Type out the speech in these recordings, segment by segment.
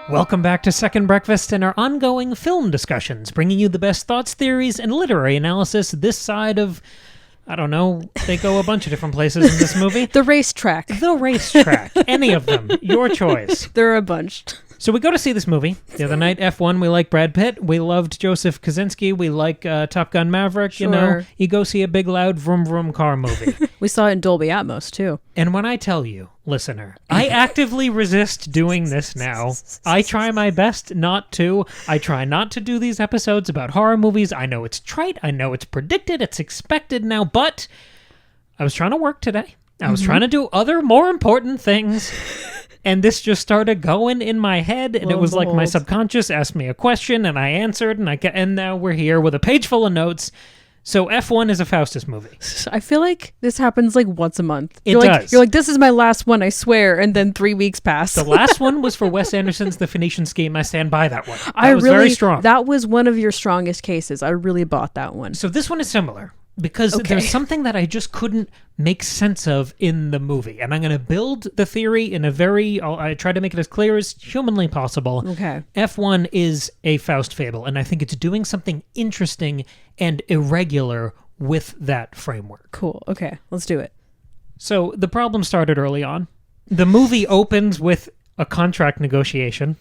Welcome back to Second Breakfast and our ongoing film discussions, bringing you the best thoughts, theories, and literary analysis this side of, I don't know, they go a bunch of different places in this movie. The racetrack. The racetrack. Any of them. Your choice. There are a bunch. So we go to see this movie the other night. F1, we like Brad Pitt. We loved Joseph Kosinski. We like Top Gun Maverick. Sure. You know, you go see a big, loud, vroom, vroom car movie. We saw it in Dolby Atmos, too. And when I tell you, listener, I actively resist doing this now. I try my best not to. I try not to do these episodes about horror movies. I know it's trite. I know it's predicted. It's expected now. But I was trying to work today. I was trying to do other, more important things. And this just started going in my head, and it was like my subconscious asked me a question, and I answered, and now we're here with a page full of notes. So F1 is a Faustus movie. I feel like this happens like once a month. It does. You're like, this is my last one, I swear, and then 3 weeks pass. The last one was for Wes Anderson's The Phoenician Scheme. I stand by that one. That was very strong. That was one of your strongest cases. I really bought that one. So this one is similar. Because there's something that I just couldn't make sense of in the movie. And I'm going to build the theory in I try to make it as clear as humanly possible. Okay. F1 is a Faust fable, and I think it's doing something interesting and irregular with that framework. Cool. Okay, let's do it. So the problem started early on. The movie opens with a contract negotiation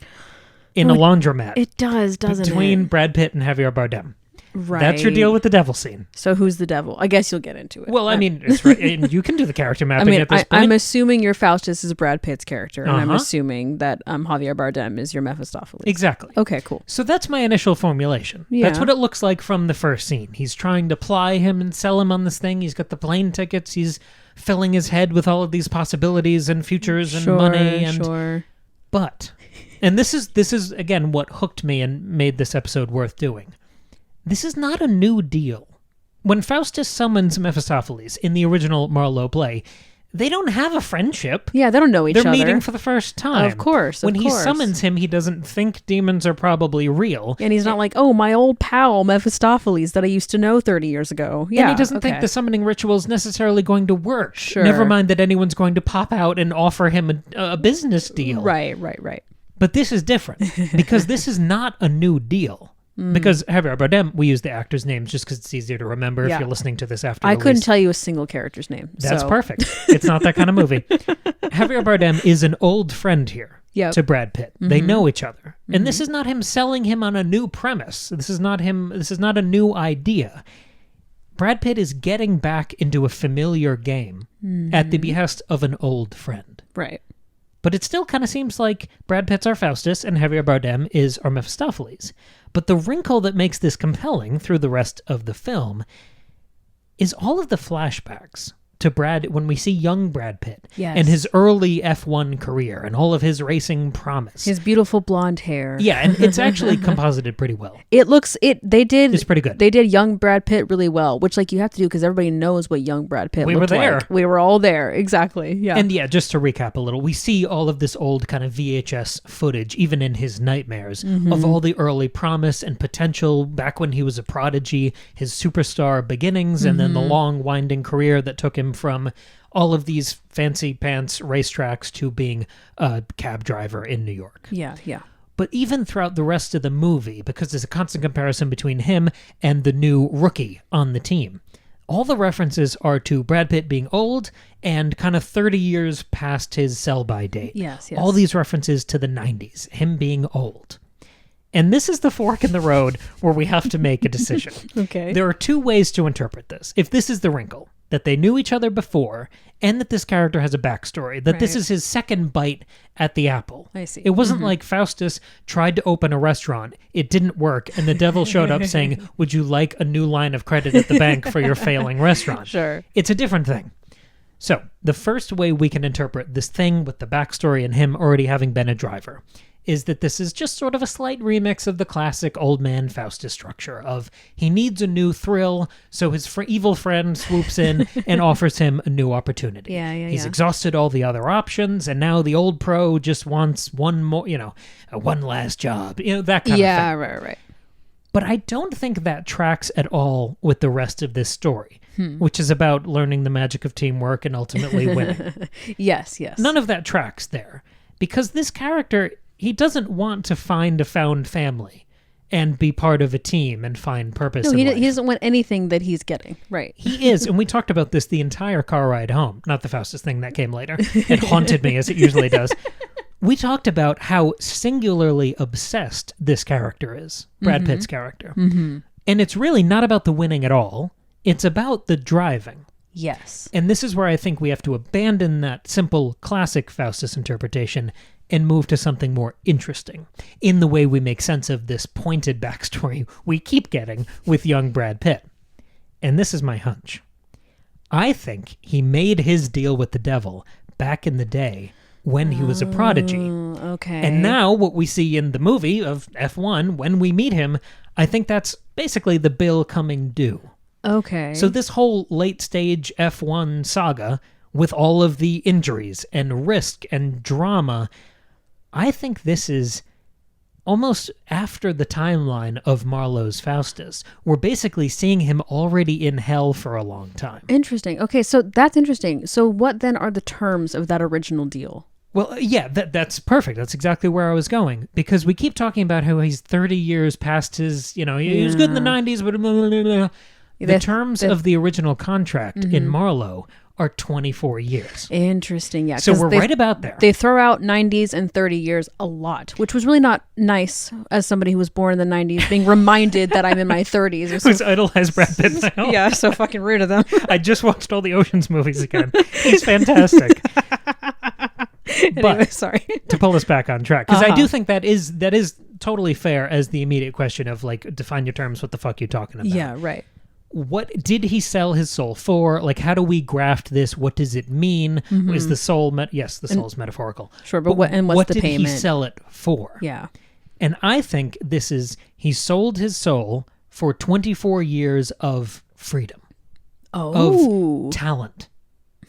in a laundromat. It does, doesn't it? Between Brad Pitt and Javier Bardem. Right. That's your deal with the devil scene. So who's the devil? I guess you'll get into it. Well, I mean, it's right. And you can do the character mapping at this point. I'm assuming your Faustus is Brad Pitt's character, and I'm assuming that Javier Bardem is your Mephistopheles. Exactly. Okay, cool. So that's my initial formulation. Yeah. That's what it looks like from the first scene. He's trying to ply him and sell him on this thing. He's got the plane tickets. He's filling his head with all of these possibilities and futures and money. And But, and this is again what hooked me and made this episode worth doing. This is not a new deal. When Faustus summons Mephistopheles in the original Marlowe play, they don't have a friendship. Yeah, they don't know each other. They're meeting for the first time. Of course, When he summons him, he doesn't think demons are probably real. And he's not like, oh, my old pal Mephistopheles that I used to know 30 years ago. Yeah, and he doesn't think the summoning ritual is necessarily going to work. Sure. Never mind that anyone's going to pop out and offer him a business deal. Right. But this is different, because this is not a new deal. Because Javier Bardem, we use the actors' names just because it's easier to remember if you're listening to this after I couldn't tell you a single character's name. That's perfect. It's not that kind of movie. Javier Bardem is an old friend here to Brad Pitt. They know each other. And this is not him selling him on a new premise. This is not a new idea. Brad Pitt is getting back into a familiar game at the behest of an old friend. Right. But it still kind of seems like Brad Pitt's our Faustus and Javier Bardem is our Mephistopheles. But the wrinkle that makes this compelling through the rest of the film is all of the flashbacks to Brad when we see young Brad Pitt and his early F1 career and all of his racing promise. His beautiful blonde hair. Yeah, and it's actually composited pretty well. It's pretty good. They did young Brad Pitt really well, which you have to do because everybody knows what young Brad Pitt looked like. We were there. We were all there. Exactly. Yeah. And just to recap a little, we see all of this old kind of VHS footage, even in his nightmares, of all the early promise and potential back when he was a prodigy, his superstar beginnings, and then the long winding career that took him from all of these fancy pants racetracks to being a cab driver in New York. Yeah. But even throughout the rest of the movie, because there's a constant comparison between him and the new rookie on the team, all the references are to Brad Pitt being old and kind of 30 years past his sell-by date. Yes. All these references to the 90s, him being old. And this is the fork in the road where we have to make a decision. Okay. There are two ways to interpret this. If this is the wrinkle, that they knew each other before, and that this character has a backstory, that this is his second bite at the apple. I see. It wasn't like Faustus tried to open a restaurant, it didn't work, and the devil showed up saying, would you like a new line of credit at the bank for your failing restaurant? Sure. It's a different thing. So, the first way we can interpret this thing with the backstory and him already having been a driver is that this is just sort of a slight remix of the classic old man Faustus structure of he needs a new thrill, so his evil friend swoops in and offers him a new opportunity. He's exhausted all the other options, and now the old pro just wants one more, one last job, that kind of thing. Yeah, right. But I don't think that tracks at all with the rest of this story, which is about learning the magic of teamwork and ultimately winning. Yes. None of that tracks there. Because this character he doesn't want to find a found family and be part of a team and find purpose in life. He doesn't want anything that he's getting. Right. He is, and we talked about this the entire car ride home. Not the Faustus thing that came later. It haunted me, as it usually does. We talked about how singularly obsessed this character is, Brad Pitt's character. Mm-hmm. And it's really not about the winning at all. It's about the driving. Yes. And this is where I think we have to abandon that simple, classic Faustus interpretation and move to something more interesting in the way we make sense of this pointed backstory we keep getting with young Brad Pitt. And this is my hunch. I think he made his deal with the devil back in the day when he was a prodigy. Okay. And now what we see in the movie of F1, when we meet him, I think that's basically the bill coming due. Okay. So this whole late stage F1 saga with all of the injuries and risk and drama, I think this is almost after the timeline of Marlowe's Faustus. We're basically seeing him already in hell for a long time. Interesting. Okay, so that's interesting. So what then are the terms of that original deal? Well, yeah, that's perfect. That's exactly where I was going. Because we keep talking about how he's 30 years past his, he was good in the 90s, but blah, blah, blah, blah. The terms of the original contract in Marlowe are 24 years. Interesting, yeah. So we're right about there. They throw out 90s and 30 years a lot, which was really not nice as somebody who was born in the 90s, being reminded that I'm in my 30s. Who's idolized Brad Pitt now. Yeah, so fucking rude of them. I just watched all the Ocean's movies again. He's fantastic. Anyway, sorry. To pull us back on track, because I do think that is totally fair as the immediate question of, like, define your terms, what the fuck you talking about? Yeah, right. What did he sell his soul for? Like, how do we graft this? What does it mean? Is the soul... Yes, the soul is metaphorical. Sure, but what's the payment? What did he sell it for? Yeah. And I think this is... He sold his soul for 24 years of freedom. Oh. Of talent.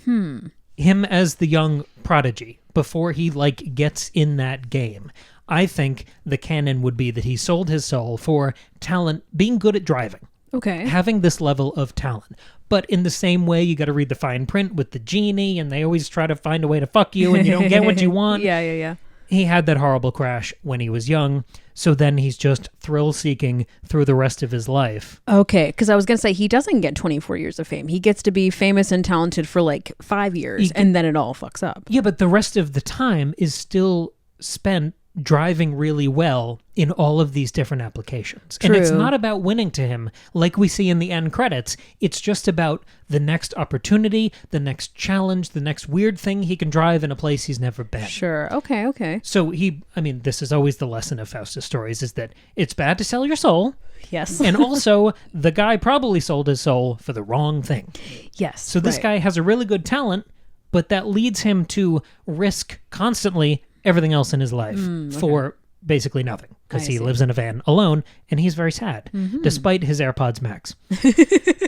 Him as the young prodigy, before he, gets in that game. I think the canon would be that he sold his soul for talent, being good at driving. Okay. Having this level of talent. But in the same way, you got to read the fine print with the genie, and they always try to find a way to fuck you, and you don't get what you want. Yeah. He had that horrible crash when he was young, so then he's just thrill-seeking through the rest of his life. Okay, because I was going to say, he doesn't get 24 years of fame. He gets to be famous and talented for 5 years, and then it all fucks up. Yeah, but the rest of the time is still spent driving really well in all of these different applications. True. And it's not about winning to him like we see in the end credits. It's just about the next opportunity, the next challenge, the next weird thing he can drive in a place he's never been. Sure. Okay. So this is always the lesson of Faustus stories, is that it's bad to sell your soul. Yes. And also, the guy probably sold his soul for the wrong thing. Yes. So this guy has a really good talent, but that leads him to risk constantly everything else in his life for basically nothing, because he lives in a van alone, and he's very sad, despite his AirPods Max.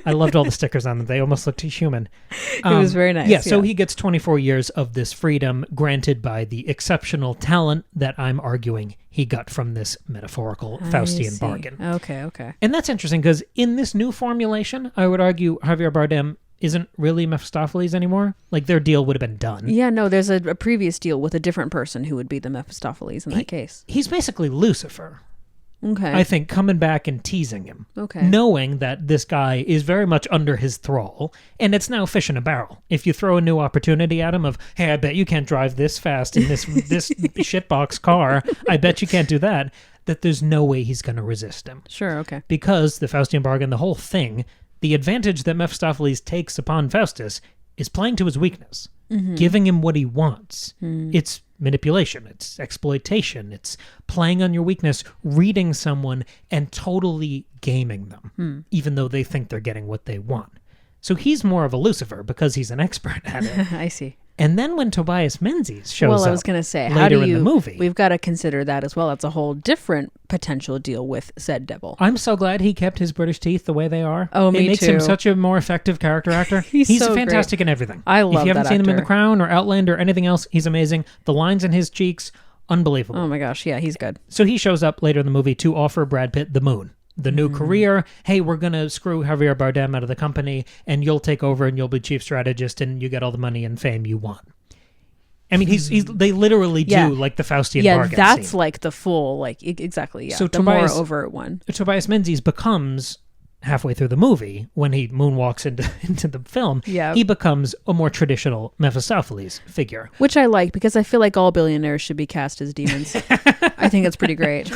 I loved all the stickers on them. They almost looked human. It was very nice. Yeah, so he gets 24 years of this freedom granted by the exceptional talent that I'm arguing he got from this metaphorical Faustian bargain. Okay. And that's interesting, because in this new formulation, I would argue Javier Bardem isn't really Mephistopheles anymore. Their deal would have been done. Yeah, no, there's a previous deal with a different person who would be the Mephistopheles in that case. He's basically Lucifer. Okay. I think coming back and teasing him. Okay. Knowing that this guy is very much under his thrall, and it's now fish in a barrel. If you throw a new opportunity at him of, hey, I bet you can't drive this fast in this shitbox car, I bet you can't do that there's no way he's going to resist him. Sure, okay. Because the Faustian bargain, the whole thing, the advantage that Mephistopheles takes upon Faustus is playing to his weakness, giving him what he wants. It's manipulation, it's exploitation, it's playing on your weakness, reading someone and totally gaming them, even though they think they're getting what they want. So he's more of a Lucifer because he's an expert at it. I see. And then when Tobias Menzies shows up, well, I was going to say, later in the movie, we've got to consider that as well. That's a whole different potential deal with said devil. I'm so glad he kept his British teeth the way they are. Oh, me too. It makes him such a more effective character actor. He's so fantastic great. in everything. I love that. If you haven't seen him in actor. The Crown or Outlander or anything else, he's amazing. The lines in his cheeks, unbelievable. Oh my gosh, yeah, he's good. So he shows up later in the movie to offer Brad Pitt the moon. The new career, hey, we're going to screw Javier Bardem out of the company, and you'll take over and you'll be chief strategist, and you get all the money and fame you want. I mean, they literally do Yeah. like the Faustian Yeah, bargain that's scene. like the full, like, exactly, yeah. So the more Tobias- overt one. Tobias Menzies becomes, halfway through the movie, when he moonwalks into the film, Yeah. he becomes a more traditional Mephistopheles figure. Which I like, because I feel like all billionaires should be cast as demons. I think that's pretty great.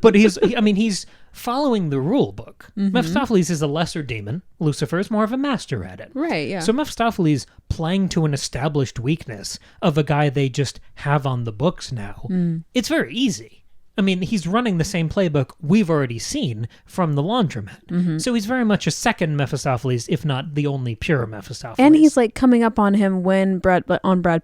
But he's following the rule book. Mephistopheles is a lesser demon. Lucifer is more of a master at it. Right, yeah. So Mephistopheles playing to an established weakness of a guy they just have on the books now, it's very easy. I mean, he's running the same playbook we've already seen from the laundromat. So he's very much a second Mephistopheles, if not the only pure Mephistopheles. And he's like coming up on him when Brad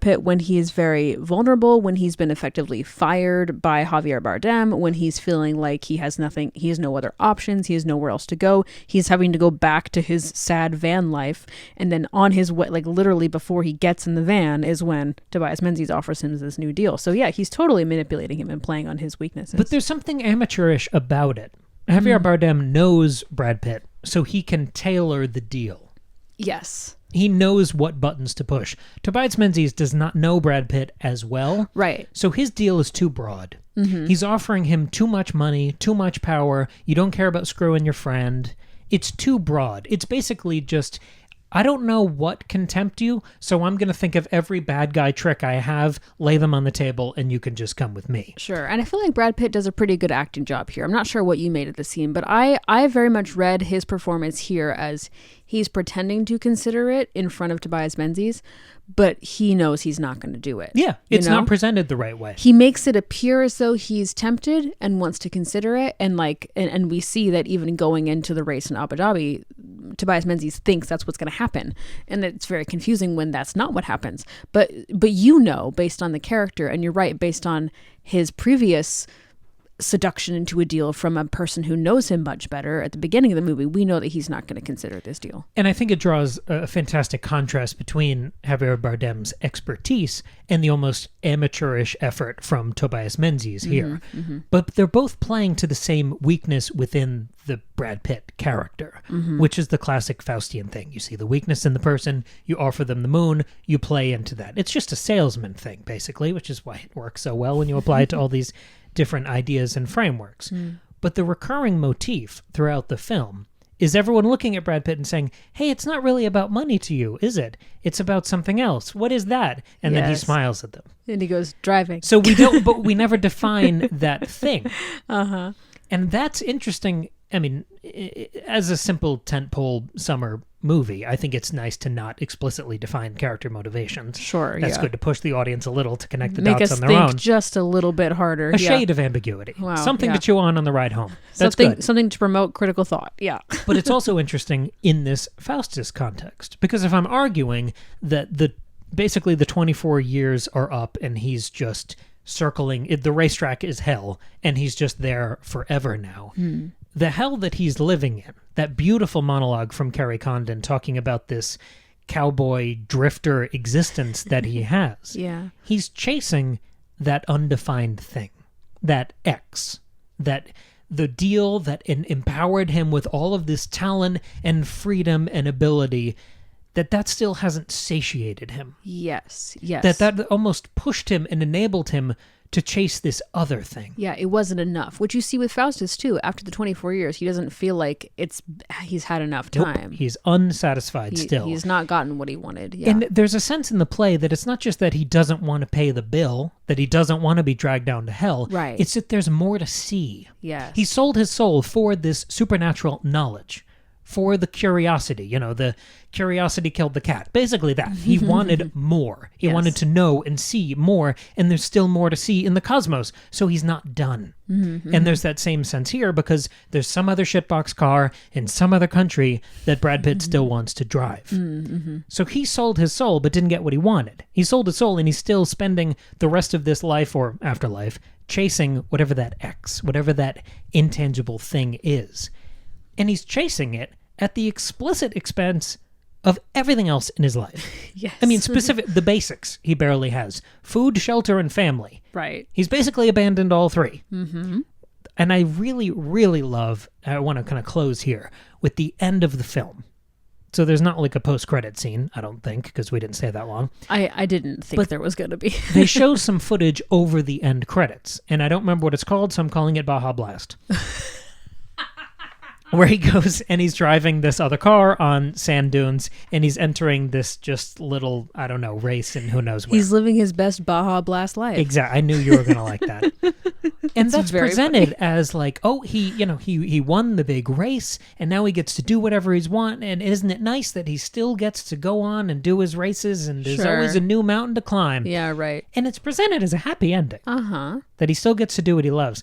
Pitt, when he is very vulnerable, when he's been effectively fired by Javier Bardem, when he's feeling like he has nothing, he has no other options, he has nowhere else to go. He's having to go back to his sad van life. And then on his way, like literally before he gets in the van is when Tobias Menzies offers him this new deal. So yeah, he's totally manipulating him and playing on his weaknesses. But there's something amateurish about it. Javier Bardem knows Brad Pitt, so he can tailor the deal. Yes. He knows what buttons to push. Tobias Menzies does not know Brad Pitt as well. Right. So his deal is too broad. He's offering him too much money, too much power. You don't care about screwing your friend. It's too broad. It's basically just, I don't know what can tempt you, so I'm going to think of every bad guy trick I have, lay them on the table, and you can just come with me. Sure. And I feel like Brad Pitt does a pretty good acting job here. I'm not sure what you made of the scene, but I very much read his performance here as he's pretending to consider it in front of Tobias Menzies, but he knows he's not going to do it. Yeah, it's you know? not presented the right way. He makes it appear as though he's tempted and wants to consider it, and and we see that even going into the race in Abu Dhabi, Tobias Menzies thinks that's what's going to happen, and it's very confusing when that's not what happens. But you know, based on the character, and you're right, based on his previous seduction into a deal from a person who knows him much better at the beginning of the movie, we know that he's not going to consider this deal. And I think it draws a fantastic contrast between Javier Bardem's expertise and the almost amateurish effort from Tobias Menzies here. But they're both playing to the same weakness within the Brad Pitt character, which is the classic Faustian thing. You see the weakness in the person, you offer them the moon, you play into that. It's just a salesman thing, basically, which is why it works so well when you apply it to all these different ideas and frameworks. But the recurring motif throughout the film is everyone looking at Brad Pitt and saying, hey, it's not really about money to you, is it? It's about something else. What is that? And then he Yes. smiles at them. And he goes, driving. So we don't, but we never define that thing. And that's interesting. I mean, as a simple tentpole summer movie, I think it's nice to not explicitly define character motivations. Sure, That's yeah. good to push the audience a little to connect the Make dots us on their think own. just a little bit harder. A shade of ambiguity. Wow, Something yeah. to chew on the ride home. That's good. Something to promote critical thought. Yeah. But it's also interesting in this Faustus context, because if I'm arguing that basically the 24 years are up and he's just circling, the racetrack is hell and he's just there forever now. The hell that he's living in, that beautiful monologue from Kerry Condon talking about this cowboy drifter existence that he has. Yeah. He's chasing that undefined thing, that X, that the deal that empowered him with all of this talent and freedom and ability, that still hasn't satiated him. Yes. Yes. That almost pushed him and enabled him to chase this other thing. Yeah, it wasn't enough. Which you see with Faustus too. After the 24 years, he doesn't feel like he's had enough time. Nope, he's unsatisfied still. He's not gotten what he wanted. Yeah. And there's a sense in the play that it's not just that he doesn't want to pay the bill, that he doesn't want to be dragged down to hell. Right. It's that there's more to see. Yes. He sold his soul for this supernatural knowledge, for the curiosity. You know, the curiosity killed the cat. Basically that. He wanted more. He Yes. wanted to know and see more, and there's still more to see in the cosmos, so he's not done. And there's that same sense here, because there's some other shitbox car in some other country that Brad Pitt still wants to drive. So he sold his soul but didn't get what he wanted. He sold his soul and he's still spending the rest of this life or afterlife chasing whatever that X, whatever that intangible thing is. And he's chasing it at the explicit expense of everything else in his life. Yes. I mean, the basics he barely has. Food, shelter, and family. Right. He's basically abandoned all three. And I really, really love, I want to kind of close here, with the end of the film. So there's not like a post-credit scene, I don't think, because we didn't stay that long. I didn't think there was going to be. They show some footage over the end credits, and I don't remember what it's called, so I'm calling it Baja Blast. Where he goes and he's driving this other car on sand dunes, and he's entering this just little, I don't know, race and who knows where. He's living his best Baja Blast life. Exactly. I knew you were going to like that. And that's presented as like, oh, he won the big race, and now he gets to do whatever he's want. And isn't it nice that he still gets to go on and do his races, and there's always a new mountain to climb. Yeah, right. And it's presented as a happy ending. Uh-huh. That he still gets to do what he loves.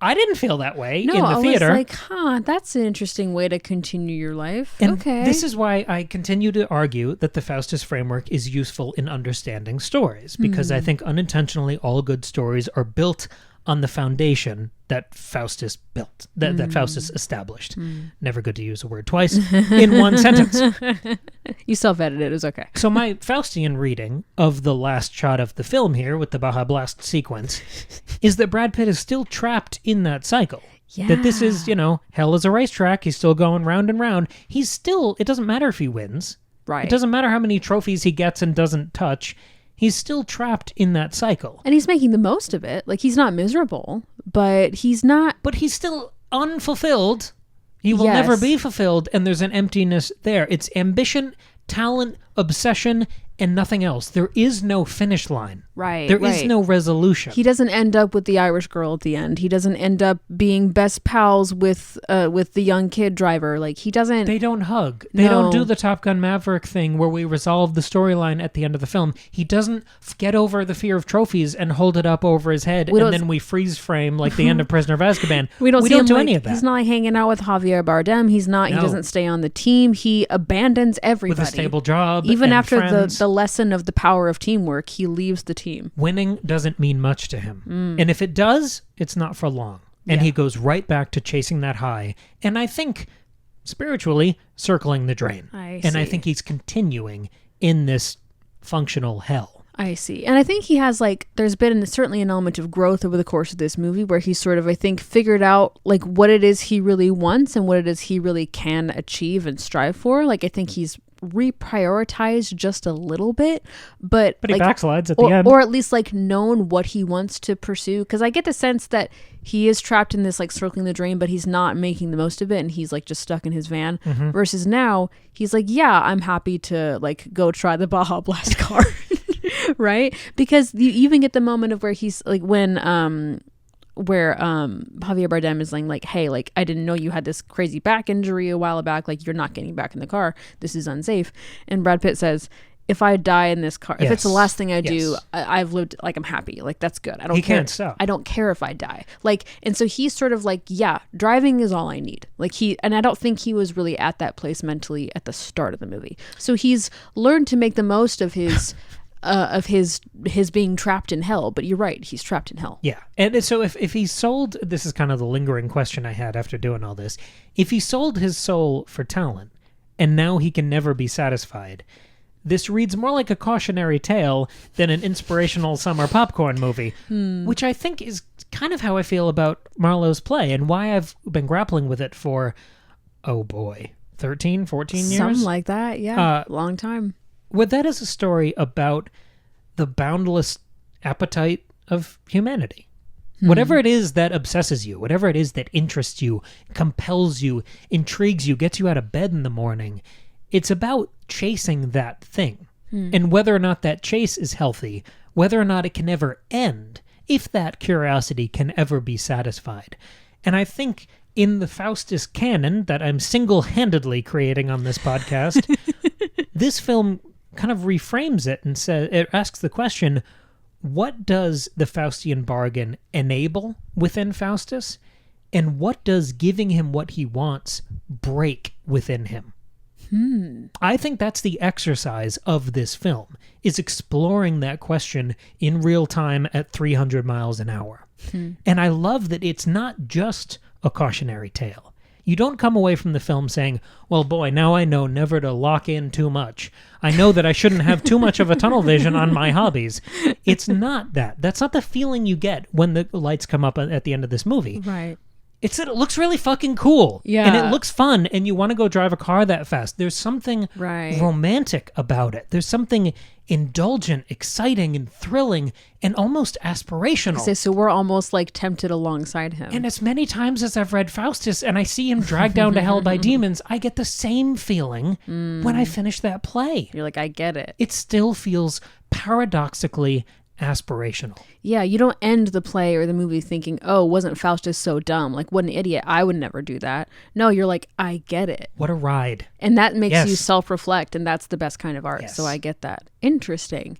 I didn't feel that way in the theater. I was like, that's an interesting way to continue your life. And okay. This is why I continue to argue that the Faustus framework is useful in understanding stories, because I think unintentionally all good stories are built on the foundation that Faustus built, that Faustus established. Never good to use a word twice in one sentence. You self-edited, it was okay. So my Faustian reading of the last shot of the film here with the Baja Blast sequence is that Brad Pitt is still trapped in that cycle. Yeah. That this is, hell is a racetrack. He's still going round and round. He's still, it doesn't matter if he wins. Right. It doesn't matter how many trophies he gets and doesn't touch. He's still trapped in that cycle. And he's making the most of it. Like, he's not miserable, but he's not... But he's still unfulfilled. He will never be fulfilled, and there's an emptiness there. It's ambition, talent, obsession, and nothing else. There is no finish line. Right. There is no resolution. He doesn't end up with the Irish girl at the end. He doesn't end up being best pals with the young kid driver. Like, he doesn't... They don't hug. They don't do the Top Gun Maverick thing where we resolve the storyline at the end of the film. He doesn't get over the fear of trophies and hold it up over his head, and then we freeze frame like the end of Prisoner of Azkaban. We don't do any of that. He's not like hanging out with Javier Bardem. He's not. No. He doesn't stay on the team. He abandons everybody. With a stable job. Even after friends. the lesson of the power of teamwork, he leaves the team. Winning doesn't mean much to him. And if it does, it's not for long. And he goes right back to chasing that high. And I think, spiritually, circling the drain. I think he's continuing in this functional hell. I see. And I think he has, there's been certainly an element of growth over the course of this movie where he's sort of, I think, figured out, what it is he really wants and what it is he really can achieve and strive for. I think he's reprioritized just a little bit, but he backslides at the end, or at least known what he wants to pursue, because I get the sense that he is trapped in this circling the drain, but he's not making the most of it, and he's just stuck in his van. Versus now he's I'm happy to go try the Baja Blast car. Right, because you even get the moment of where he's when Javier Bardem is hey, I didn't know you had this crazy back injury a while back, you're not getting back in the car, this is unsafe. And Brad Pitt says, if I die in this car, if it's the last thing I do, I've lived, I'm happy, that's good. I don't care. Can't stop. I don't care if I die. And so he's sort of driving is all I need. And I don't think he was really at that place mentally at the start of the movie. So he's learned to make the most of his his being trapped in hell. But you're right, he's trapped in hell. Yeah. And so if he sold, this is kind of the lingering question I had after doing all this, if he sold his soul for talent and now he can never be satisfied, this reads more like a cautionary tale than an inspirational summer popcorn movie, which I think is kind of how I feel about Marlowe's play and why I've been grappling with it for, 13, 14 years? Something like that, yeah. Long time. Well, that is a story about the boundless appetite of humanity. Whatever it is that obsesses you, whatever it is that interests you, compels you, intrigues you, gets you out of bed in the morning, it's about chasing that thing. And whether or not that chase is healthy, whether or not it can ever end, if that curiosity can ever be satisfied. And I think in the Faustus canon that I'm single-handedly creating on this podcast, this film kind of reframes it and says, it asks the question, what does the Faustian bargain enable within Faustus? And what does giving him what he wants break within him? I think that's the exercise of this film, is exploring that question in real time at 300 miles an hour. And I love that it's not just a cautionary tale. You don't come away from the film saying, well, boy, now I know never to lock in too much. I know that I shouldn't have too much of a tunnel vision on my hobbies. It's not that. That's not the feeling you get when the lights come up at the end of this movie. Right. It looks really fucking cool. Yeah. And it looks fun, and you want to go drive a car that fast. There's something Right. romantic about it. There's something indulgent, exciting, and thrilling, and almost aspirational. So we're almost like tempted alongside him. And as many times as I've read Faustus and I see him dragged down to hell by demons, I get the same feeling when I finish that play. You're like, I get it. It still feels paradoxically aspirational. Yeah, you don't end the play or the movie thinking, oh, wasn't Faustus so dumb? Like, what an idiot. I would never do that. No, you're like, I get it. What a ride. And that makes Yes. you self-reflect, and that's the best kind of art. Yes. So I get that. Interesting.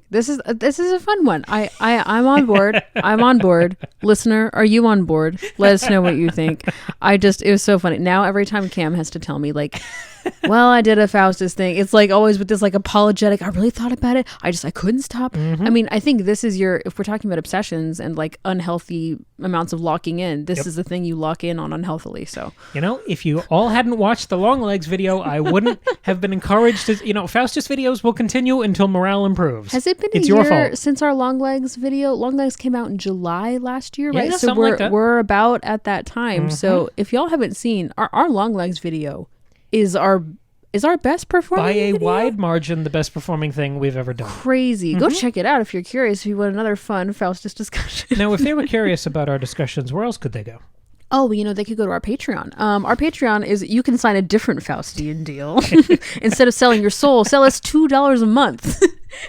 This is a fun one. I'm on board. I'm on board. Listener, are you on board? Let us know what you think. It was so funny. Now every time Cam has to tell me like, well, I did a Faustus thing, it's like always with this like apologetic, I really thought about it. I couldn't stop. I mean, I think this is if we're talking about obsessions and like unhealthy amounts of locking in, this is the thing you lock in on unhealthily. So, if you all hadn't watched the Long Legs video, I wouldn't have been encouraged to, Faustus videos will continue until morale improves. Has it been it's a your year fault. since our Long Legs video? Long Legs came out in July last year, right? Yeah, So something like that. we're about at that time. So if y'all haven't seen our Long Legs video is our best performing By a video? wide margin, the best performing thing we've ever done. Crazy. Go check it out if you're curious, if you want another fun Faustus discussion. Now, if they were curious about our discussions, where else could they go? Oh, they could go to our Patreon. Our Patreon is, you can sign a different Faustian deal. Instead of selling your soul, sell us $2 a month.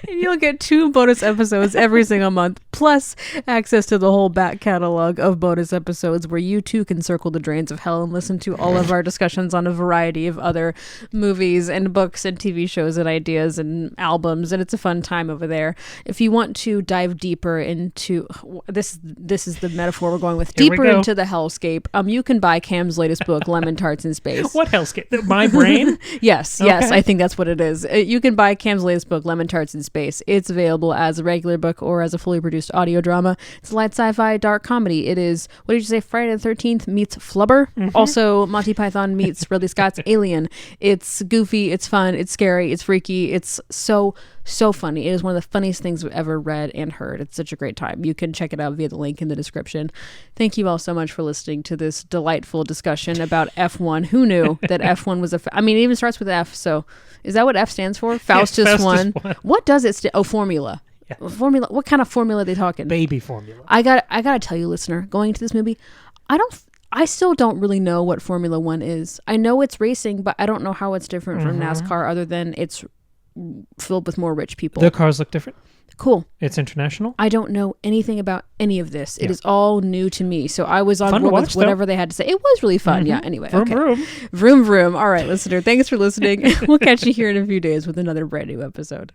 And you'll get 2 bonus episodes every single month, plus access to the whole back catalog of bonus episodes where you too can circle the drains of hell and listen to all of our discussions on a variety of other movies and books and TV shows and ideas and albums. And it's a fun time over there. If you want to dive deeper into this is the metaphor we're going with, Here we deeper go. into the hellscape, you can buy Cam's latest book, Lemon Tarts in Space. What hellscape? My brain? Yes, Okay. I think that's what it is. You can buy Cam's latest book, Lemon Tarts in Space. It's available as a regular book or as a fully produced audio drama. It's a light sci-fi dark comedy. It is, what did you say, Friday the 13th meets Flubber. Also, Monty Python meets Ridley Scott's Alien. It's goofy, it's fun, it's scary, it's freaky. It's so funny. It is one of the funniest things we've ever read and heard. It's such a great time. You can check it out via the link in the description. Thank you all so much for listening to this delightful discussion about F1. Who knew that F1 was it even starts with F. So is that what F stands for? Faustus Faustus 1. one. What does it formula. Yeah. Formula. What kind of formula are they talking? Baby formula. I gotta tell you, listener, going into this movie, I still don't really know what Formula 1 is. I know it's racing, but I don't know how it's different from NASCAR other than it's filled with more rich people. The cars look different. Cool. It's international. I don't know anything about any of this. It Yeah. is all new to me. So I was on Fun to board with watch, whatever they had to say. It was really fun. Yeah, anyway. Vroom, Okay. vroom. Vroom, vroom. All right, listener. Thanks for listening. We'll catch you here in a few days with another brand new episode.